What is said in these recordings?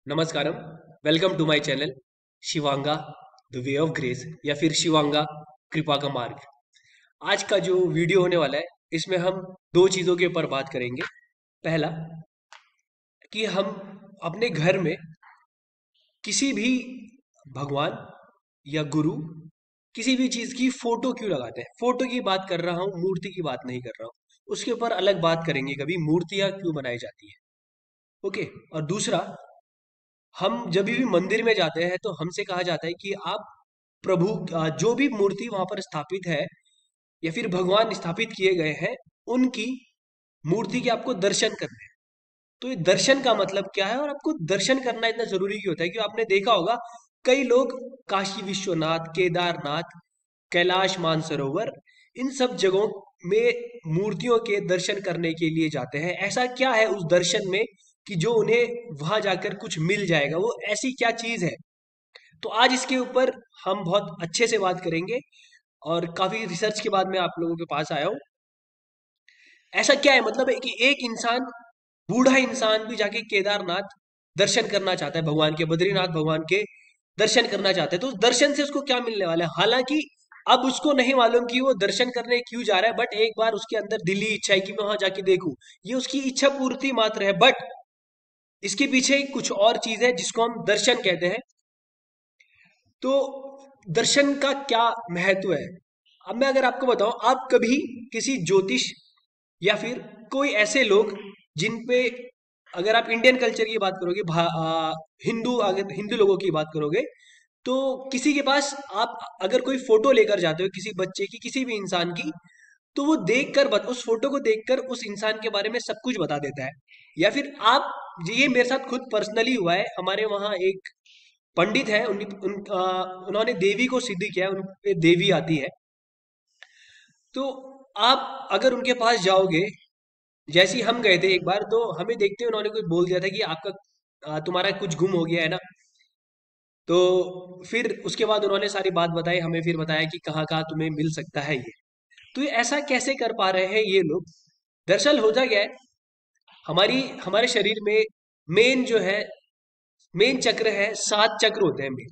नमस्कारम। Welcome to my channel Shivanga the way of grace या फिर शिवांगा कृपा का मार्ग। आज का जो वीडियो होने वाला है इसमें हम दो चीज़ों के ऊपर बात करेंगे। पहला कि हम अपने घर में किसी भी भगवान या गुरु किसी भी चीज़ की फोटो क्यों लगाते हैं। फोटो की बात कर रहा हूँ, मूर्ति की बात नहीं कर रहा हूँ। उसके ऊपर अलग बात करेंगे, कभी मूर्तियाँ क्यों बनाई जाती है। ओके। और दूसरा, हम जब भी मंदिर में जाते हैं तो हमसे कहा जाता है कि आप प्रभु जो भी मूर्ति वहां पर स्थापित है या फिर भगवान स्थापित किए गए हैं उनकी मूर्ति के आपको दर्शन करने हैं। तो ये दर्शन का मतलब क्या है और आपको दर्शन करना इतना जरूरी क्यों होता है? क्योंकि आपने देखा होगा कई लोग काशी विश्वनाथ, केदारनाथ, कैलाश मानसरोवर, इन सब जगहों में मूर्तियों के दर्शन करने के लिए जाते हैं। ऐसा क्या है उस दर्शन में कि जो उन्हें वहां जाकर कुछ मिल जाएगा? वो ऐसी क्या चीज है? तो आज इसके ऊपर हम बहुत अच्छे से बात करेंगे और काफी रिसर्च के बाद मैं आप लोगों के पास आया हूँ। ऐसा क्या है मतलब है कि एक इंसान, बूढ़ा इंसान भी जाके केदारनाथ दर्शन करना चाहता है, भगवान के, बद्रीनाथ भगवान के दर्शन करना चाहता है। तो उस दर्शन से उसको क्या मिलने वाला है? हालांकि अब उसको नहीं मालूम कि वो दर्शन करने क्यों जा रहा है, बट एक बार उसके अंदर दिली इच्छा है कि मैं वहां जाके देखूं। ये उसकी इच्छा पूर्ति मात्र है, बट इसके पीछे कुछ और चीज है जिसको हम दर्शन कहते हैं। तो दर्शन का क्या महत्व है? अब मैं अगर आपको बताऊं, आप कभी किसी ज्योतिष या फिर कोई ऐसे लोग जिन पे, अगर आप इंडियन कल्चर की बात करोगे, हिंदू, अगर हिंदू लोगों की बात करोगे, तो किसी के पास आप अगर कोई फोटो लेकर जाते हो किसी बच्चे की, किसी भी इंसान की, तो वो देखकर उस फोटो को देखकर उस इंसान के बारे में सब कुछ बता देता है। या फिर आप, ये मेरे साथ खुद पर्सनली हुआ है। हमारे वहाँ एक पंडित है, उन्होंने देवी को सिद्ध किया है, उन पे देवी आती है। तो आप अगर उनके पास जाओगे, जैसे ही हम गए थे एक बार, तो हमें देखते उन्होंने कुछ बोल दिया था कि आपका तुम्हारा कुछ गुम हो गया है ना। तो फिर उसके बाद उन्होंने सारी बात बताई, हमें फिर बताया कि कहाँ कहाँ तुम्हें मिल सकता है ये। तो ये ऐसा कैसे कर पा रहे हैं ये लोग? दरअसल होता क्या है, हमारे शरीर में मेन जो है, मेन चक्र है, 7 चक्र होते हैं मेन,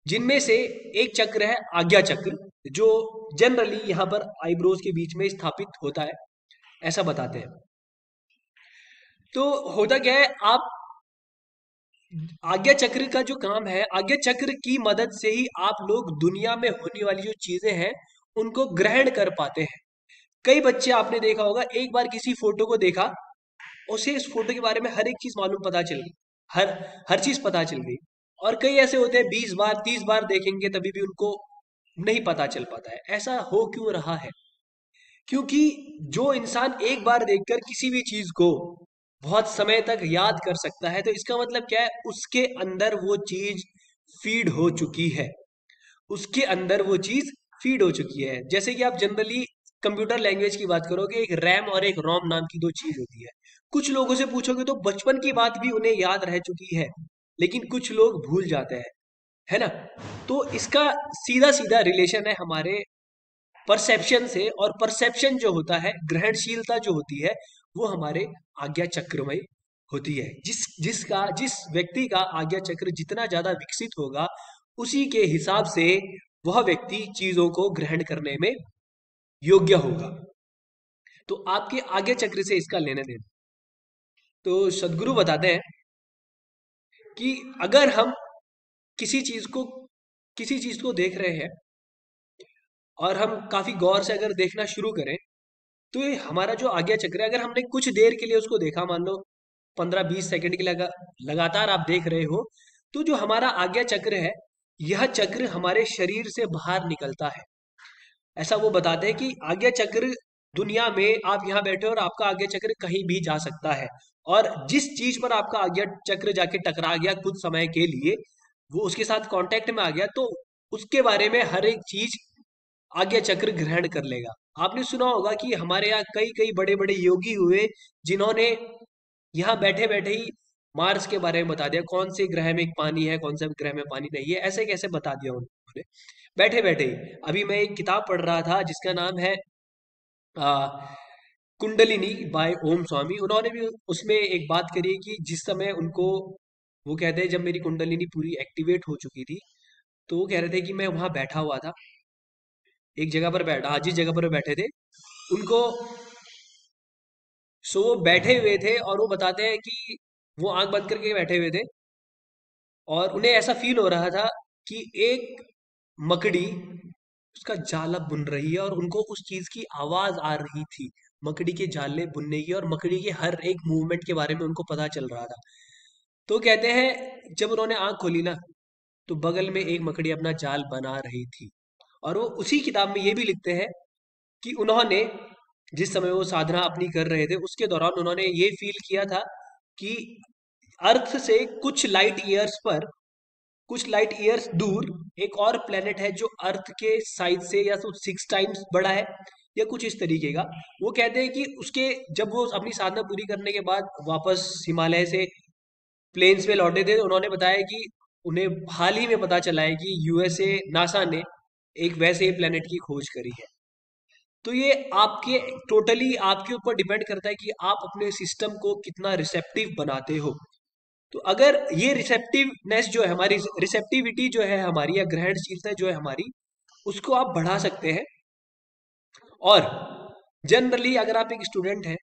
जिनमें से एक चक्र है आज्ञा चक्र, जो जनरली यहाँ पर आईब्रोज के बीच में स्थापित होता है, ऐसा बताते हैं। तो होता क्या है, आप आज्ञा चक्र का जो काम है, आज्ञा चक्र की मदद से ही आप लोग दुनिया में होने वाली जो चीजें हैं उनको ग्रहण कर पाते हैं। कई बच्चे आपने देखा होगा, एक बार किसी फोटो को देखा, उसे इस फोटो के बारे में हर एक चीज मालूम, पता चल गई, हर हर चीज पता चल गई। और कई ऐसे होते हैं 20 बार 30 बार देखेंगे तभी भी उनको नहीं पता चल पाता है। ऐसा हो क्यों रहा है? क्योंकि जो इंसान एक बार देखकर किसी भी चीज को बहुत समय तक याद कर सकता है, तो इसका मतलब क्या है? उसके अंदर वो चीज फीड हो चुकी है। उसके अंदर वो चीज फीड हो चुकी है। जैसे कि आप जनरली कंप्यूटर लैंग्वेज की बात करोगे, एक रैम और एक रोम नाम की दो चीज होती है। कुछ लोगों से पूछोगे तो बचपन की बात भी उन्हें याद रह चुकी है, लेकिन कुछ लोग भूल जाते हैं, है ना? तो इसका सीधा सीधा रिलेशन है हमारे परसेप्शन से। और परसेप्शन जो होता है, ग्रहणशीलता जो होती है, वो हमारे आज्ञा चक्र में होती है। जिस व्यक्ति का आज्ञा चक्र जितना ज्यादा विकसित होगा, उसी के हिसाब से वह व्यक्ति चीजों को ग्रहण करने में योग्य होगा। तो आपके आज्ञा चक्र से इसका लेने देना। तो सदगुरु बताते हैं कि अगर हम किसी चीज को किसी चीज को देख रहे हैं और हम काफी गौर से अगर देखना शुरू करें, तो ये हमारा जो आज्ञा चक्र है, अगर हमने कुछ देर के लिए उसको देखा, मान लो 15-20 सेकंड के लिए लगातार आप देख रहे हो, तो जो हमारा आज्ञा चक्र है, यह चक्र हमारे शरीर से बाहर निकलता है। ऐसा वो बताते हैं कि आज्ञा चक्र, दुनिया में आप यहाँ बैठे हो और आपका आज्ञा चक्र कहीं भी जा सकता है। और जिस चीज पर आपका आज्ञा चक्र जाके टकरा गया कुछ समय के लिए, वो उसके साथ कांटेक्ट में आ गया, तो उसके बारे में हर एक चीज आज्ञा चक्र ग्रहण कर लेगा। आपने सुना होगा कि हमारे यहाँ कई कई बड़े बड़े योगी हुए, जिन्होंने यहाँ बैठे बैठे ही मार्स के बारे में बता दिया, कौन से ग्रह में पानी है, कौन से ग्रह में पानी नहीं है। ऐसे कैसे बता दिया उन्होंने बैठे बैठे ही। अभी मैं एक किताब पढ़ रहा था जिसका नाम है आ, कुंडलिनी बाय ओम स्वामी। उन्होंने भी उसमें एक बात करी है कि जिस समय उनको वो कहते हैं जब मेरी कुंडलिनी पूरी एक्टिवेट हो चुकी थी, तो वो कह रहे थे कि मैं वहां बैठा हुआ था, एक जगह पर बैठा, जिस जगह पर वो बैठे थे उनको, सो वो बैठे हुए थे और वो बताते हैं कि वो आंख बंद करके बैठे हुए थे और उन्हें ऐसा फील हो रहा था कि एक मकड़ी उसका जाला बुन रही है और उनको उस चीज की आवाज आ रही थी, मकड़ी के जाले बुनने की, और मकड़ी के हर एक मूवमेंट के बारे में उनको पता चल रहा था। तो कहते हैं जब उन्होंने आंख खोली ना, तो बगल में एक मकड़ी अपना जाल बना रही थी। और वो उसी किताब में ये भी लिखते हैं कि उन्होंने जिस समय वो साधना अपनी कर रहे थे उसके दौरान उन्होंने ये फील किया था कि अर्थ से कुछ लाइट ईयर्स दूर एक और प्लेनेट है जो अर्थ के साइज से या तो 6 टाइम्स बड़ा है या कुछ इस तरीके का। वो कहते हैं कि उसके जब वो अपनी साधना पूरी करने के बाद वापस हिमालय से प्लेन्स में लौटे थे, तो उन्होंने बताया कि उन्हें हाल ही में पता चला है कि यूएसए नासा ने एक वैसे प्लेनेट की खोज करी है। तो ये आपके टोटली आपके ऊपर डिपेंड करता है कि आप अपने सिस्टम को कितना रिसेप्टिव बनाते हो। तो अगर ये रिसेप्टिवनेस जो है हमारी, रिसेप्टिविटी जो है हमारी, या ग्रहणशीलता जो है हमारी, उसको आप बढ़ा सकते हैं। और जनरली अगर आप एक स्टूडेंट हैं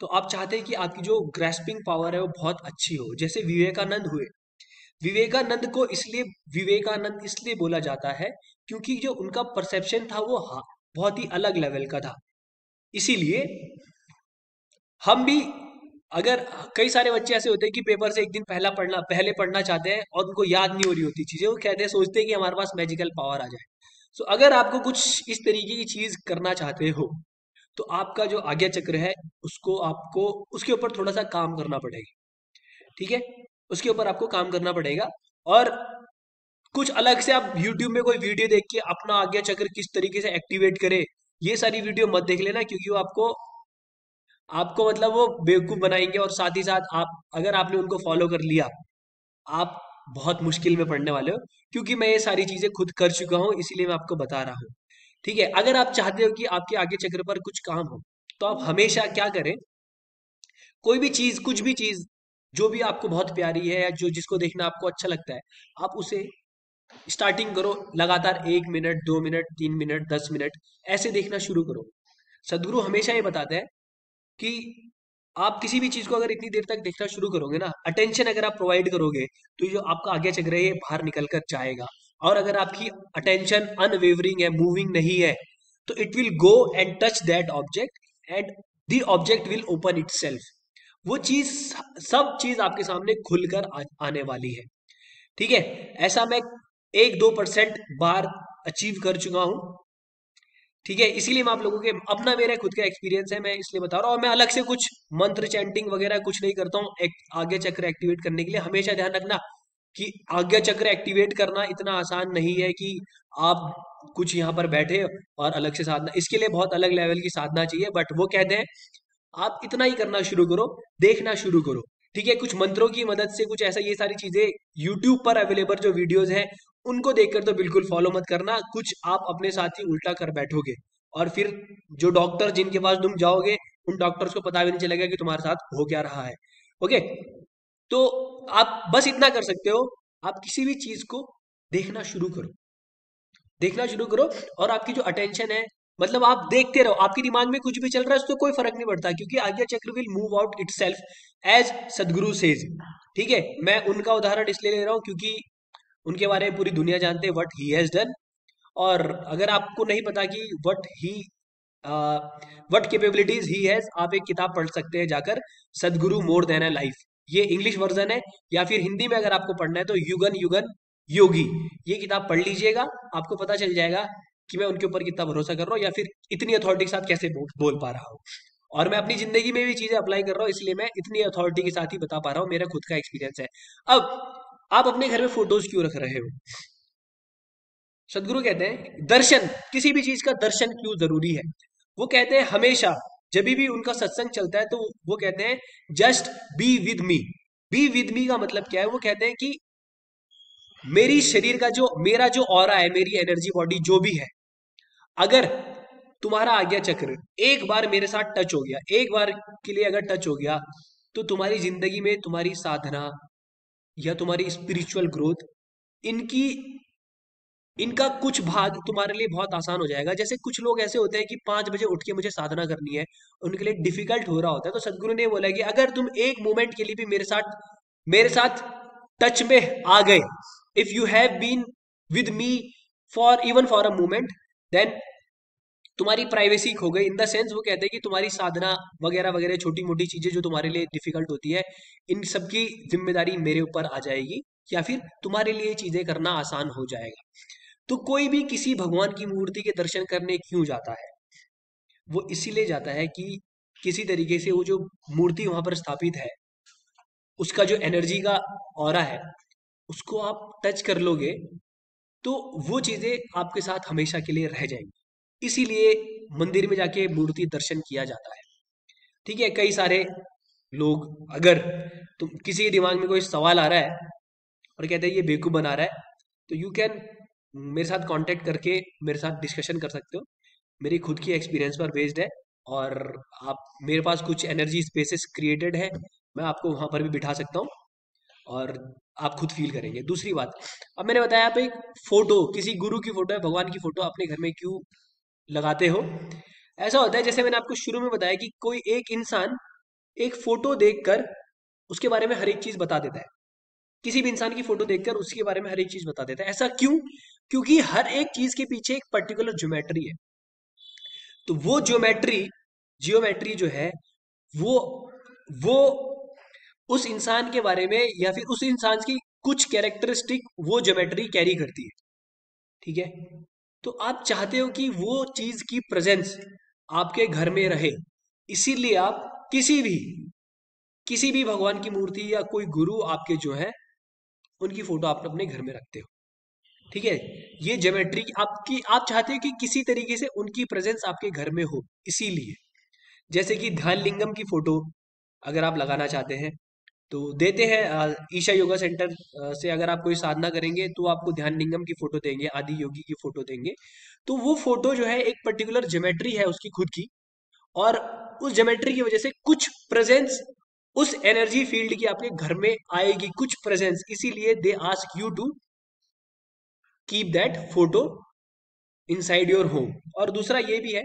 तो आप चाहते हैं कि आपकी जो ग्रेस्पिंग पावर है वो बहुत अच्छी हो, जैसे विवेकानंद हुए। विवेकानंद को इसलिए विवेकानंद इसलिए बोला जाता है क्योंकि जो उनका परसेप्शन था वो बहुत ही अलग लेवल का था। इसीलिए हम भी, अगर कई सारे बच्चे ऐसे होते हैं कि पेपर से एक दिन पहले पढ़ना चाहते हैं और उनको याद नहीं हो रही होती चीजें, वो कहते हैं, सोचते हैं कि हमारे पास मैजिकल पावर आ जाए। सो अगर आपको कुछ इस तरीके की चीज करना चाहते हो तो आपका जो आज्ञा चक्र है उसको आपको उसके ऊपर थोड़ा सा काम करना पड़ेगा। ठीक है, उसके ऊपर आपको काम करना पड़ेगा। और कुछ अलग से आप YouTube में कोई वीडियो देख के अपना आज्ञा चक्र किस तरीके से एक्टिवेट करे, ये सारी वीडियो मत देख लेना, क्योंकि वो आपको आपको मतलब वो बेवकूफ बनाएंगे। और साथ ही साथ आप, अगर आपने उनको फॉलो कर लिया, आप बहुत मुश्किल में पड़ने वाले हो, क्योंकि मैं ये सारी चीजें खुद कर चुका हूँ, इसीलिए मैं आपको बता रहा हूँ। ठीक है, अगर आप चाहते हो कि आपके आगे चक्र पर कुछ काम हो, तो आप हमेशा क्या करें, कोई भी चीज, कुछ भी चीज जो भी आपको बहुत प्यारी है या जो जिसको देखना आपको अच्छा लगता है, आप उसे स्टार्टिंग करो, लगातार 1 मिनट, 2 मिनट, 3 मिनट, 10 मिनट ऐसे देखना शुरू करो। सदगुरु हमेशा ये बताते हैं कि आप किसी भी चीज को अगर इतनी देर तक देखना शुरू करोगे ना, अटेंशन अगर आप प्रोवाइड करोगे, तो ये जो आपका आगे चल रहा है ये बाहर निकल कर जाएगा। और अगर आपकी अटेंशन अनवेवरिंग है, मूविंग नहीं है, तो it will go and touch that object and the object will open it self. वो चीज, सब चीज आपके सामने खुलकर आने वाली है। ठीक है, ऐसा मैं 1-2% बार अचीव कर चुका हूं। ठीक है, इसीलिए मैं आप लोगों के, अपना मेरा खुद का एक्सपीरियंस है, मैं इसलिए बता रहा हूँ। और मैं अलग से कुछ मंत्र चैंटिंग वगैरह कुछ नहीं करता हूँ एक आज्ञा चक्र एक्टिवेट करने के लिए। हमेशा ध्यान रखना कि आज्ञा चक्र एक्टिवेट करना इतना आसान नहीं है कि आप कुछ यहाँ पर बैठे और अलग से साधना, इसके लिए बहुत अलग लेवल की साधना चाहिए। बट वो कहते हैं आप इतना ही करना शुरू करो, देखना शुरू करो। ठीक है, कुछ मंत्रों की मदद से कुछ ऐसा, ये सारी चीजें यूट्यूब पर अवेलेबल जो वीडियोस हैं उनको देखकर तो बिल्कुल फॉलो मत करना, कुछ आप अपने साथ ही उल्टा कर बैठोगे। और फिर जो डॉक्टर जिनके पास तुम जाओगे, उन डॉक्टर्स को पता भी नहीं चलेगा कि तुम्हारे साथ हो क्या रहा है। ओके, तो आप बस इतना कर सकते हो, आप किसी भी चीज को देखना शुरू करो, देखना शुरू करो। और आपकी जो अटेंशन है, मतलब आप देखते रहो, आपके दिमाग में कुछ भी चल रहा है उससे कोई फर्क नहीं पड़ता, क्योंकि Ajna chakra will move out itself as Sadhguru says. ठीक है, मैं उनका उदाहरण इसलिए ले रहा हूँ क्योंकि उनके बारे में पूरी दुनिया जानते हैं, व्हाट ही हैज डन। और अगर आपको नहीं पता कि व्हाट कैपेबिलिटीज ही हैज, आप एक किताब पढ़ सकते हैं जाकर, सदगुरु मोर देन अ लाइफ। ये इंग्लिश वर्जन है, या फिर हिंदी में अगर आपको पढ़ना है तो युगन युगन योगी, ये किताब पढ़ लीजिएगा। आपको पता चल जाएगा कि मैं उनके ऊपर कितना भरोसा कर रहा हूँ, या फिर इतनी अथॉरिटी के साथ कैसे बोल पा रहा हूँ। और मैं अपनी जिंदगी में भी चीजें अप्लाई कर रहा हूँ, इसलिए मैं इतनी अथॉरिटी के साथ ही बता पा रहा हूँ, मेरा खुद का एक्सपीरियंस है। अब आप अपने घर में फोटोज क्यों रख रहे हो? सदगुरु कहते हैं दर्शन, किसी भी चीज का दर्शन क्यों जरूरी है। वो कहते हैं हमेशा जब भी उनका सत्संग चलता है तो वो कहते हैं just be with me. Be with me का मतलब क्या है? वो कहते हैं कि मेरी शरीर का जो, मेरा जो ऑरा है, मेरी एनर्जी बॉडी जो भी है, अगर तुम्हारा आज्ञा चक्र एक बार मेरे साथ टच हो गया, एक बार के लिए अगर टच हो गया, तो तुम्हारी जिंदगी में तुम्हारी साधना, या तुम्हारी स्पिरिचुअल ग्रोथ, इनकी इनका कुछ भाग तुम्हारे लिए बहुत आसान हो जाएगा। जैसे कुछ लोग ऐसे होते हैं कि 5 बजे उठ के मुझे साधना करनी है, उनके लिए डिफिकल्ट हो रहा होता है, तो सदगुरु ने बोला कि अगर तुम एक मोमेंट के लिए भी मेरे साथ टच में आ गए, if you have been with me for even for a moment, then तुम्हारी प्राइवेसी खो गई। इन द सेंस वो कहते हैं कि तुम्हारी साधना वगैरह वगैरह छोटी मोटी चीजें जो तुम्हारे लिए डिफिकल्ट होती है, इन सब की जिम्मेदारी मेरे ऊपर आ जाएगी, या फिर तुम्हारे लिए चीजें करना आसान हो जाएगा। तो कोई भी किसी भगवान की मूर्ति के दर्शन करने क्यों जाता है? वो इसीलिए जाता है कि किसी तरीके से वो जो मूर्ति वहां पर स्थापित है, उसका जो एनर्जी का ऑरा है, उसको आप टच कर लोगे तो वो चीजें आपके साथ हमेशा के लिए रह जाएंगी। इसीलिए मंदिर में जाके मूर्ति दर्शन किया जाता है। ठीक है, कई सारे लोग, अगर तुम किसी के दिमाग में कोई सवाल आ रहा है और कहते हैं ये बेवकूफ बना रहा है, तो यू कैन मेरे साथ कांटेक्ट करके मेरे साथ डिस्कशन कर सकते हो। मेरी खुद की एक्सपीरियंस पर बेस्ड है, और आप, मेरे पास कुछ एनर्जी स्पेसेस क्रिएटेड है, मैं आपको वहां पर भी बिठा सकता हूँ, और आप खुद फील करेंगे। दूसरी बात, अब मैंने बताया, आप एक फोटो, किसी गुरु की फोटो है, भगवान की फोटो अपने घर में क्यों लगाते हो? ऐसा होता है, जैसे मैंने आपको शुरू में बताया कि कोई एक इंसान एक फोटो देखकर उसके बारे में हर एक चीज बता देता है। किसी भी इंसान की फोटो देखकर उसके बारे में हर एक चीज बता देता है। ऐसा क्यों? क्योंकि हर एक चीज के पीछे एक पर्टिकुलर ज्योमेट्री है। तो वो जियोमेट्री जो है, वो वो उस इंसान के बारे में, या फिर उस इंसान की कुछ कैरेक्टरिस्टिक वो ज्योमेट्री कैरी करती है। ठीक है, तो आप चाहते हो कि वो चीज की प्रेजेंस आपके घर में रहे, इसीलिए आप किसी भी भगवान की मूर्ति या कोई गुरु आपके जो है, उनकी फोटो आप अपने घर में रखते हो। ठीक है, ये ज्योमेट्री आपकी, आप चाहते हो कि किसी तरीके से उनकी प्रेजेंस आपके घर में हो, इसीलिए। जैसे कि ध्यान लिंगम की फोटो अगर आप लगाना चाहते हैं तो देते हैं, ईशा योगा सेंटर से अगर आप कोई साधना करेंगे तो आपको ध्यान लिंगम की फोटो देंगे, आदि योगी की फोटो देंगे। तो वो फोटो जो है एक पर्टिकुलर ज्योमेट्री है उसकी खुद की, और उस ज्योमेट्री की वजह से कुछ प्रेजेंस उस एनर्जी फील्ड की आपके घर में आएगी, कुछ प्रेजेंस, इसीलिए they ask you to keep that photo inside your home. और दूसरा ये भी है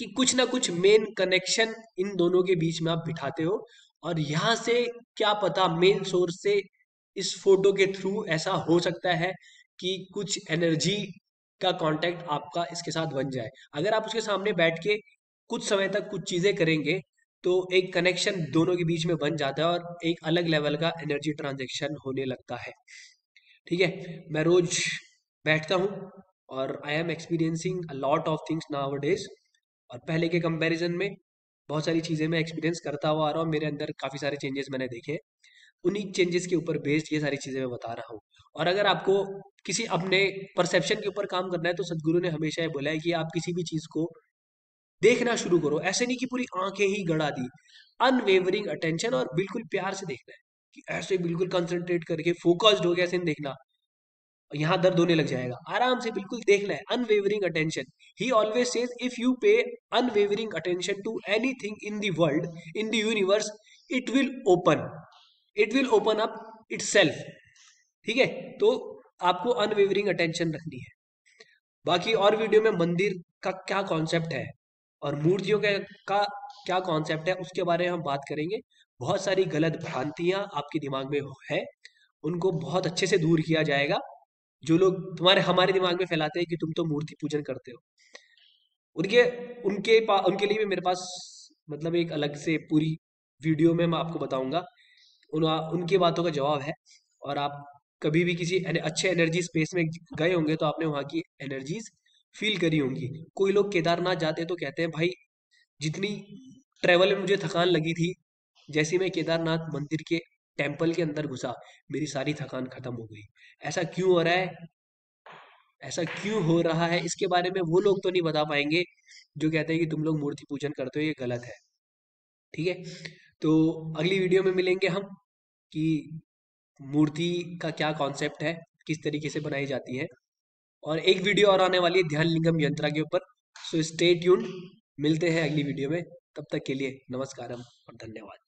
कि कुछ ना कुछ मेन कनेक्शन इन दोनों के बीच में आप बिठाते हो, और यहां से क्या पता मेन सोर्स से इस फोटो के थ्रू ऐसा हो सकता है कि कुछ एनर्जी का कांटेक्ट आपका इसके साथ बन जाए। अगर आप उसके सामने बैठ के कुछ समय तक कुछ चीजें करेंगे तो एक कनेक्शन दोनों के बीच में बन जाता है, और एक अलग लेवल का एनर्जी ट्रांजेक्शन होने लगता है। ठीक है, मैं रोज बैठता हूँ, और I am experiencing a lot of things now days, और पहले के कंपैरिजन में बहुत सारी चीज़ें मैं एक्सपीरियंस करता हुआ आ रहा हूँ, मेरे अंदर काफ़ी सारे चेंजेस मैंने देखे हैं। उन्हीं चेंजेस के ऊपर बेस्ड ये सारी चीज़ें मैं बता रहा हूँ। और अगर आपको किसी अपने परसेप्शन के ऊपर काम करना है, तो सदगुरु ने हमेशा ये बोला है कि आप किसी भी चीज़ को देखना शुरू करो, ऐसे नहीं कि पूरी आंखें ही गड़ा दी, अनवेवरिंग अटेंशन, और बिल्कुल प्यार से देखना है, कि ऐसे बिल्कुल कंसंट्रेट करके फोकस्ड हो गया ऐसे नहीं देखना, यहाँ दर्द होने लग जाएगा। आराम से बिल्कुल देखना है, unwavering attention. He always says if you pay unwavering attention to anything in the world, in the universe, it will open it will open up itself. ठीक है, तो आपको अनवेवरिंग अटेंशन रखनी है। बाकी और वीडियो में मंदिर का क्या कॉन्सेप्ट है और मूर्तियों का क्या कॉन्सेप्ट है, उसके बारे में हम बात करेंगे। बहुत सारी गलत भ्रांतियां आपके दिमाग में है, उनको बहुत अच्छे से दूर किया जाएगा। जो लोग हमारे दिमाग में फैलाते हैं कि तुम तो मूर्ति पूजन करते हो, उनके उनके लिए भी मेरे पास मतलब एक अलग से पूरी वीडियो में मैं आपको बताऊंगा, उनकी बातों का जवाब है। और आप कभी भी किसी अच्छे एनर्जी स्पेस में गए होंगे तो आपने वहाँ की एनर्जीज फील करी होंगी। कोई लोग केदारनाथ जाते हैं तो कहते हैं भाई, जितनी ट्रेवल में मुझे थकान लगी थी, जैसे ही मैं केदारनाथ मंदिर के टेम्पल के अंदर घुसा, मेरी सारी थकान खत्म हो गई। ऐसा क्यों हो रहा है? ऐसा क्यों हो रहा है, इसके बारे में वो लोग तो नहीं बता पाएंगे जो कहते हैं कि तुम लोग मूर्ति पूजन करते हो, ये गलत है। ठीक है, तो अगली वीडियो में मिलेंगे हम कि मूर्ति का क्या कॉन्सेप्ट है, किस तरीके से बनाई जाती है। और एक वीडियो और आने वाली है ध्यान लिंगम यंत्रा के ऊपर। सो स्टे ट्यून्ड, मिलते हैं अगली वीडियो में। तब तक के लिए नमस्कारम और धन्यवाद।